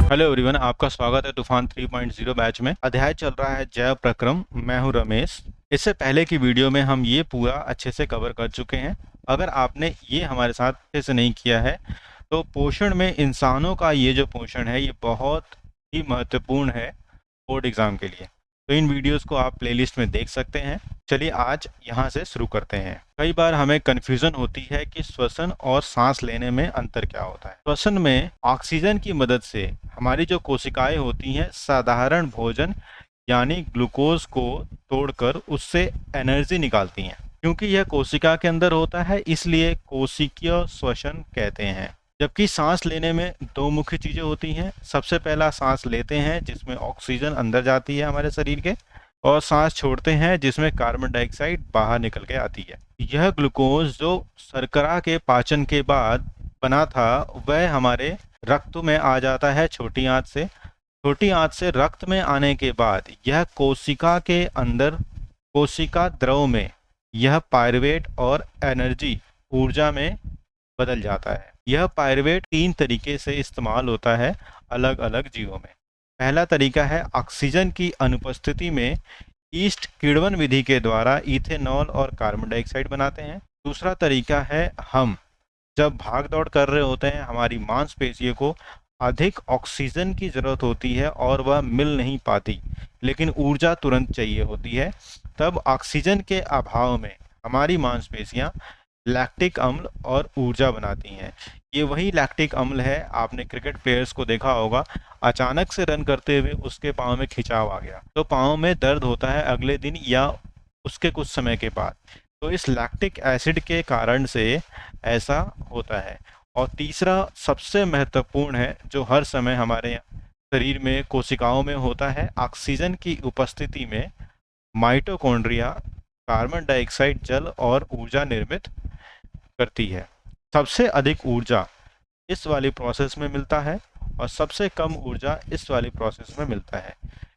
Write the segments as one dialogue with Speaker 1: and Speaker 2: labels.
Speaker 1: Hello everyone, आपका स्वागत है तूफान 3.0 बैच में। अध्याय चल रहा है जैव प्रक्रम। मैं हूं रमेश। इससे पहले की वीडियो में हम ये पूरा अच्छे से कवर कर चुके हैं। अगर आपने ये हमारे साथ अच्छे से नहीं किया है तो पोषण में इंसानों का ये जो पोषण है ये बहुत ही महत्वपूर्ण है बोर्ड एग्जाम के लिए। तो इन वीडियोस को आप प्लेलिस्ट में देख सकते हैं। चलिए आज यहाँ से शुरू करते हैं। कई बार हमें कन्फ्यूजन होती है कि श्वसन और सांस लेने में अंतर क्या होता है। श्वसन में ऑक्सीजन की मदद से हमारी जो कोशिकाएं होती हैं साधारण भोजन यानी ग्लूकोज को तोड़कर उससे एनर्जी निकालती हैं। क्योंकि यह कोशिका के अंदर होता है इसलिए कोशिकीय श्वसन कहते हैं। जबकि सांस लेने में दो मुख्य चीजें होती हैं। सबसे पहला सांस लेते हैं जिसमें ऑक्सीजन अंदर जाती है हमारे शरीर के, और सांस छोड़ते हैं जिसमें कार्बन डाइऑक्साइड बाहर निकल के आती है। यह ग्लूकोज जो शर्करा के पाचन के बाद बना था वह हमारे रक्त में आ जाता है छोटी आंत से। छोटी आंत से रक्त में आने के बाद यह कोशिका के अंदर कोशिका द्रव में यह पायरुवेट और एनर्जी ऊर्जा में बदल जाता है। यह पायरुवेट तीन तरीके से इस्तेमाल होता है अलग अलग जीवों में। पहला तरीका है ऑक्सीजन की अनुपस्थिति में ईस्ट किण्वन विधि के द्वारा इथेनॉल और कार्बन डाइऑक्साइड बनाते हैं। दूसरा तरीका है हम जब भाग दौड़ कर रहे होते हैं, हमारी मांसपेशियों को अधिक ऑक्सीजन की जरूरत होती है और वह मिल नहीं पाती लेकिन ऊर्जा तुरंत चाहिए होती है, तब ऑक्सीजन के अभाव में हमारी मांसपेशियां लैक्टिक अम्ल और ऊर्जा बनाती हैं। ये वही लैक्टिक अम्ल है, आपने क्रिकेट प्लेयर्स को देखा होगा, अचानक से रन करते हुए उसके पाँव में खिंचाव आ गया तो पाँव में दर्द होता है अगले दिन या उसके कुछ समय के बाद। तो इस लैक्टिक एसिड के कारण से ऐसा होता है। और तीसरा सबसे महत्वपूर्ण है जो हर समय हमारे शरीर में कोशिकाओं में होता है, ऑक्सीजन की उपस्थिति में माइटोकॉन्ड्रिया कार्बन डाइऑक्साइड जल और ऊर्जा निर्मित करती है। सबसे अधिक ऊर्जा इस वाली प्रोसेस में मिलता है और सबसे कम ऊर्जा इस वाली प्रोसेस में मिलता है।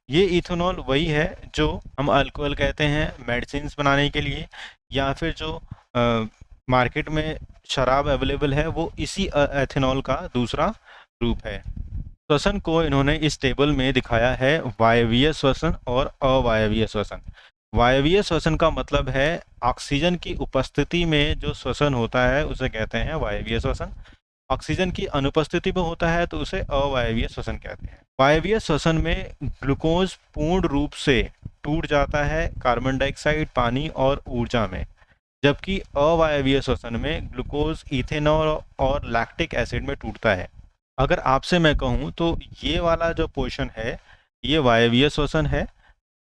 Speaker 1: ये इथेनॉल वही है जो हम अल्कोहल कहते हैं मेडिसिन बनाने के लिए, या फिर जो मार्केट में शराब अवेलेबल है वो इसी एथेनॉल का दूसरा रूप है। श्वसन को इन्होंने इस टेबल में दिखाया है वायवीय श्वसन और अवायवीय श्वसन। वायवीय श्वसन का मतलब है ऑक्सीजन की उपस्थिति में जो श्वसन होता है उसे कहते हैं वायवीय श्वसन। ऑक्सीजन की अनुपस्थिति में होता है तो उसे अवायवीय श्वसन कहते हैं। वायवीय श्वसन में ग्लूकोज पूर्ण रूप से टूट जाता है कार्बन डाइऑक्साइड, पानी और ऊर्जा में, जबकि अवायवीय श्वसन में ग्लूकोज इथेनॉल और लैक्टिक एसिड में टूटता है। अगर आपसे मैं कहूँ तो ये वाला जो पोर्शन है ये वायवीय श्वसन है,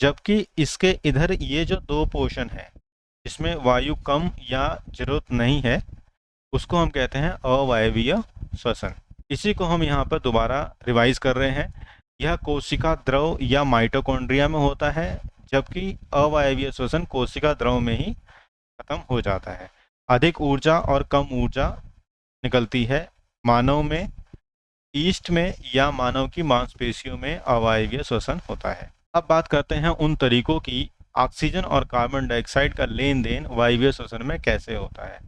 Speaker 1: जबकि इसके इधर ये जो दो पोर्शन है जिसमें वायु कम या जरूरत नहीं है उसको हम कहते हैं अवायवीय श्वसन। इसी को हम यहाँ पर दोबारा रिवाइज कर रहे हैं। यह कोशिका द्रव या माइटोकॉन्ड्रिया में होता है, जबकि अवायवीय श्वसन कोशिका द्रव में ही खत्म हो जाता है। अधिक ऊर्जा और कम ऊर्जा निकलती है मानव में ईस्ट में या मानव की मांसपेशियों में अवायवीय श्वसन होता है। अब बात करते हैं उन तरीकों की ऑक्सीजन और कार्बन डाइऑक्साइड का लेन देन वायवीय श्वसन में कैसे होता है।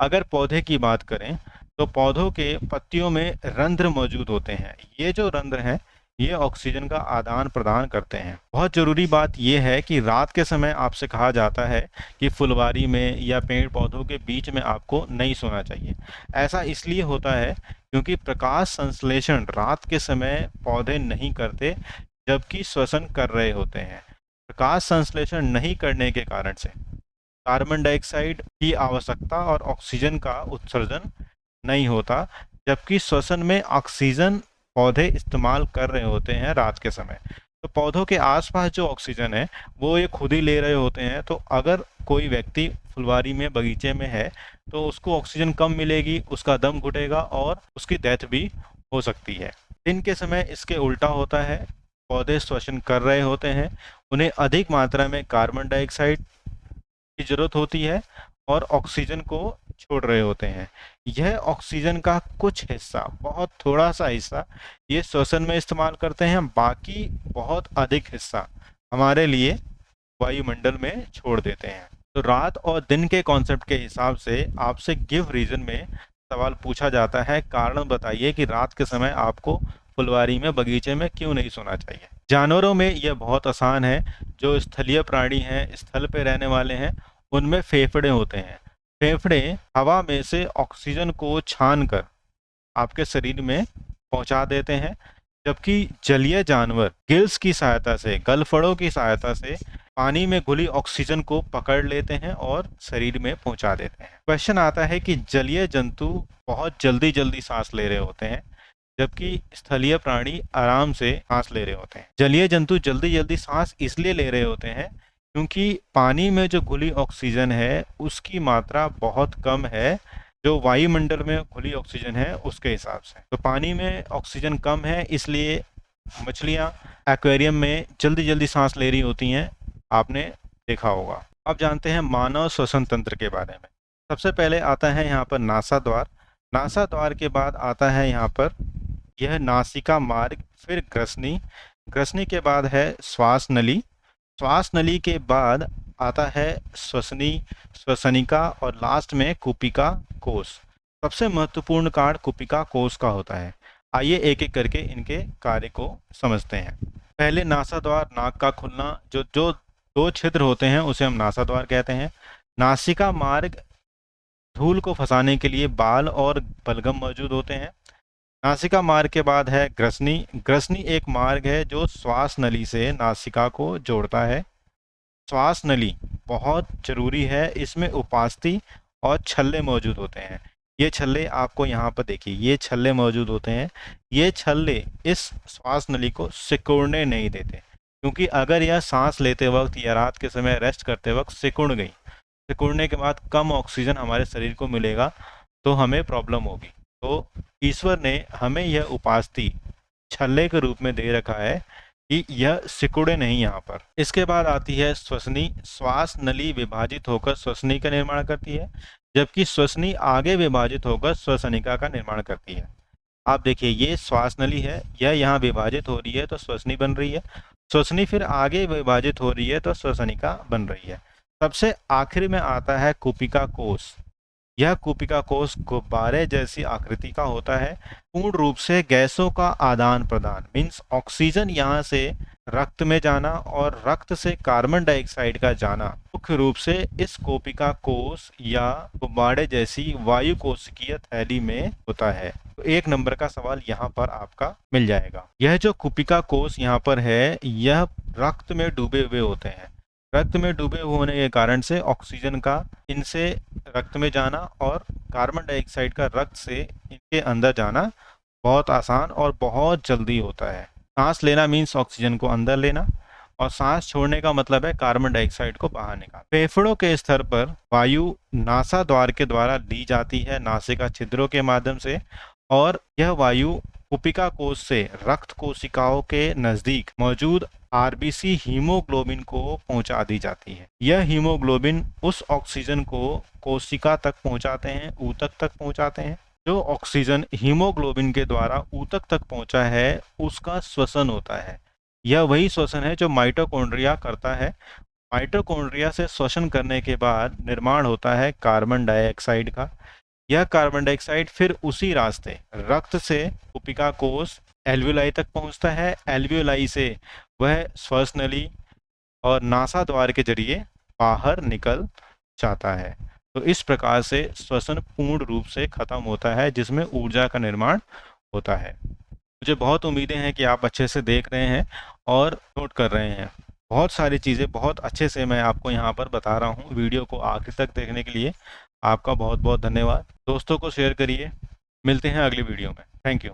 Speaker 1: अगर पौधे की बात करें तो पौधों के पत्तियों में रंध्र मौजूद होते हैं। ये जो रंध्र हैं ये ऑक्सीजन का आदान प्रदान करते हैं। बहुत ज़रूरी बात यह है कि रात के समय आपसे कहा जाता है कि फुलवारी में या पेड़ पौधों के बीच में आपको नहीं सोना चाहिए। ऐसा इसलिए होता है क्योंकि प्रकाश संश्लेषण रात के समय पौधे नहीं करते जबकि श्वसन कर रहे होते हैं। प्रकाश संश्लेषण नहीं करने के कारण से कार्बन डाइऑक्साइड की आवश्यकता और ऑक्सीजन का उत्सर्जन नहीं होता, जबकि श्वसन में ऑक्सीजन पौधे इस्तेमाल कर रहे होते हैं रात के समय। तो पौधों के आसपास जो ऑक्सीजन है वो ये खुद ही ले रहे होते हैं। तो अगर कोई व्यक्ति फुलवारी में बगीचे में है तो उसको ऑक्सीजन कम मिलेगी, उसका दम घुटेगा और उसकी डेथ भी हो सकती है। दिन के समय इसके उल्टा होता है, पौधे श्वसन कर रहे होते हैं, उन्हें अधिक मात्रा में कार्बन डाइऑक्साइड की जरूरत होती है और ऑक्सीजन को छोड़ रहे होते हैं। यह ऑक्सीजन का कुछ हिस्सा, बहुत थोड़ा सा हिस्सा ये श्वसन में इस्तेमाल करते हैं, बाकी बहुत अधिक हिस्सा हमारे लिए वायुमंडल में छोड़ देते हैं। तो रात और दिन के कॉन्सेप्ट के हिसाब से आपसे गिव रीजन में सवाल पूछा जाता है, कारण बताइए कि रात के समय आपको फुलवारी में, बगीचे में क्यों नहीं सोना चाहिए। जानवरों में यह बहुत आसान है। जो स्थलीय प्राणी हैं, स्थल पे रहने वाले हैं, उनमें फेफड़े होते हैं। फेफड़े हवा में से ऑक्सीजन को छान कर आपके शरीर में पहुंचा देते हैं, जबकि जलीय जानवर गिल्स की सहायता से, गलफड़ों की सहायता से पानी में घुली ऑक्सीजन को पकड़ लेते हैं और शरीर में पहुंचा देते हैं। क्वेश्चन आता है कि जलीय जंतु बहुत जल्दी जल्दी सांस ले रहे होते हैं, जबकि स्थलीय प्राणी आराम से सांस ले रहे होते हैं। जलीय जंतु जल्दी जल्दी सांस इसलिए ले रहे होते हैं क्योंकि पानी में जो घुली ऑक्सीजन है उसकी मात्रा बहुत कम है जो वायुमंडल में खुली ऑक्सीजन है उसके हिसाब से। तो पानी में ऑक्सीजन कम है, इसलिए मछलियां एक्वेरियम में जल्दी जल्दी सांस ले रही होती हैं, आपने देखा होगा। अब जानते हैं मानव श्वसन तंत्र के बारे में। सबसे पहले आता है यहाँ पर नासा द्वार। नासा द्वार के बाद आता है यहाँ पर यह नासिका मार्ग, फिर ग्रसनी, ग्रसनी के बाद है श्वास नली, श्वास नली के बाद आता है श्वसनी, श्वसनिका और लास्ट में कुपिका कोश। सबसे महत्वपूर्ण कार्य कुपिका कोश का होता है। आइए एक एक करके इनके कार्य को समझते हैं। पहले नासा द्वार, नाक का खुलना, जो जो दो छिद्र होते हैं उसे हम नासा द्वार कहते हैं। नासिका मार्ग, धूल को फंसाने के लिए बाल और बलगम मौजूद होते हैं। नासिका मार्ग के बाद है ग्रसनी। ग्रसनी एक मार्ग है जो श्वास नली से नासिका को जोड़ता है। श्वास नली बहुत जरूरी है, इसमें उपास्थि और छल्ले मौजूद होते हैं। ये छल्ले आपको यहाँ पर देखिए, ये छल्ले मौजूद होते हैं। ये छल्ले इस श्वास नली को सिकुड़ने नहीं देते, क्योंकि अगर यह सांस लेते वक्त या रात के समय रेस्ट करते वक्त सिकुड़ गई, सिकुड़ने के बाद कम ऑक्सीजन हमारे शरीर को मिलेगा तो हमें प्रॉब्लम होगी। तो ईश्वर ने हमें यह उपास्थि छल्ले के रूप में दे रखा है कि यह सिकुड़े नहीं यहाँ पर। इसके बाद आती है श्वसनी। श्वास नली विभाजित होकर श्वसनी का निर्माण करती है, जबकि श्वसनी आगे विभाजित होकर श्वसनिका का निर्माण करती है। आप देखिए, ये श्वास नली है, यह यहाँ विभाजित हो रही है तो श्वसनी बन रही है, श्वसनी फिर आगे विभाजित हो रही है तो श्वसनिका बन रही है। सबसे आखिर में आता है कुपिका कोश। यह कुपिका कोश गुब्बारे जैसी आकृति का होता है। पूर्ण रूप से गैसों का आदान प्रदान, मीन्स ऑक्सीजन यहाँ से रक्त में जाना और रक्त से कार्बन डाइऑक्साइड का जाना मुख्य रूप से इस कोपिका कोश या गुब्बारे जैसी वायु कोशिकीय थैली में होता है। तो 1 नंबर का सवाल यहाँ पर आपका मिल जाएगा। यह जो कुपिका कोश यहाँ पर है, यह रक्त में डूबे हुए होते हैं। रक्त में डूबे होने के कारण से ऑक्सीजन का इनसे रक्त में जाना और कार्बन डाइऑक्साइड का रक्त से इनके अंदर जाना बहुत आसान और बहुत जल्दी होता है। सांस लेना मीन्स ऑक्सीजन को अंदर लेना, और सांस छोड़ने का मतलब है कार्बन डाइऑक्साइड को बाहर निकालना। फेफड़ों के स्तर पर वायु नासा द्वार के द्वारा ली जाती है, नासिका छिद्रों के माध्यम से, और यह वायु कुपिका कोश से रक्त कोशिकाओं के नजदीक मौजूद आरबीसी हीमोग्लोबिन को पहुंचा दी जाती है। यह हीमोग्लोबिन उस ऑक्सीजन को कोशिका तक पहुंचाते हैं, ऊतक तक पहुंचाते हैं। जो ऑक्सीजन हीमोग्लोबिन के द्वारा ऊतक तक पहुंचा है उसका श्वसन होता है। यह वही श्वसन है जो माइटोकॉन्ड्रिया करता है। माइटोकॉन्ड्रिया से श्वसन करने के बाद निर्माण होता है कार्बन डाइऑक्साइड का। यह कार्बन डाइऑक्साइड फिर उसी रास्ते रक्त से कुपिका कोश एल्वियोलाई तक पहुंचता है। एल्वियोलाई से वह श्वास नली और नासा द्वार के जरिए बाहर निकल जाता है। तो इस प्रकार से श्वसन पूर्ण रूप से खत्म होता है, जिसमें ऊर्जा का निर्माण होता है। मुझे बहुत उम्मीदें हैं कि आप अच्छे से देख रहे हैं और नोट कर रहे हैं। बहुत सारी चीज़ें बहुत अच्छे से मैं आपको यहाँ पर बता रहा हूँ। वीडियो को आखिर तक देखने के लिए आपका बहुत बहुत धन्यवाद। दोस्तों को शेयर करिए। मिलते हैं अगली वीडियो में। Thank you.